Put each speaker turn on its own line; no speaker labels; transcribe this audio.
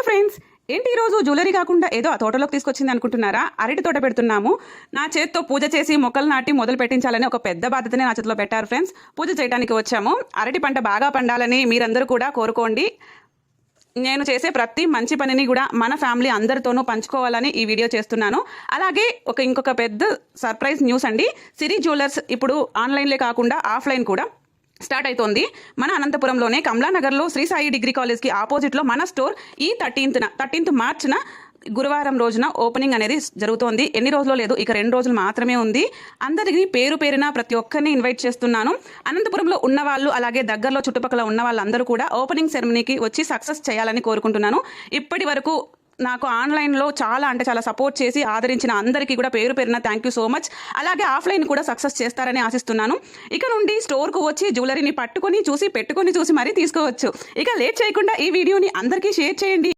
Friends, ఏంటి ఈరోజు jewellery కాకుండా ఏదో ఆ తోటలోకి తీసుకొచ్చింది అనుకుంటున్నారా? అరటి తోట పెడుతున్నాము. నా చేత్తో పూజ చేసి మొక్కలు నాటి మొదలు పెట్టించాలని ఒక పెద్ద బాధ్యతనే నా చేతిలో పెట్టారు ఫ్రెండ్స్. పూజ చేయడానికి వచ్చాము. అరటి పంట బాగా పండాలని మీరందరూ కూడా కోరుకోండి. నేను చేసే ప్రతి మంచి పనిని కూడా మన ఫ్యామిలీ అందరితోనూ పంచుకోవాలని ఈ వీడియో చేస్తున్నాను. అలాగే ఇంకొక పెద్ద సర్ప్రైజ్ న్యూస్ అండి. సిరి జ్యువెలర్స్ ఇప్పుడు ఆన్లైన్లే కాకుండా ఆఫ్లైన్ కూడా స్టార్ట్ అవుతోంది. మన అనంతపురంలోనే కమలానగర్లో శ్రీ సాయి డిగ్రీ కాలేజ్కి ఆపోజిట్లో మన స్టోర్ ఈ 13th మార్చిన గురువారం రోజున ఓపెనింగ్ అనేది జరుగుతోంది. ఎన్ని రోజులు లేదు, ఇక 2 రోజులు మాత్రమే ఉంది. అందరికీ పేరు పేరున ప్రతి ఒక్కరిని ఇన్వైట్ చేస్తున్నాను. అనంతపురంలో ఉన్న వాళ్ళు, అలాగే దగ్గరలో చుట్టుపక్కల ఉన్న వాళ్ళందరూ కూడా ఓపెనింగ్ సెరమనీకి వచ్చి సక్సెస్ చేయాలని కోరుకుంటున్నాను. ఇప్పటి వరకు నాకు ఆన్లైన్లో చాలా సపోర్ట్ చేసి ఆదరించిన అందరికీ కూడా పేరు పేరున థ్యాంక్ యూ సో మచ్. అలాగే ఆఫ్లైన్ కూడా సక్సెస్ చేస్తారని ఆశిస్తున్నాను. ఇక నుండి స్టోర్కు వచ్చి జ్యువెలరీని పట్టుకొని చూసి పెట్టుకొని చూసి మరీ తీసుకోవచ్చు. ఇక లేట్ చేయకుండా ఈ వీడియోని అందరికీ షేర్ చేయండి.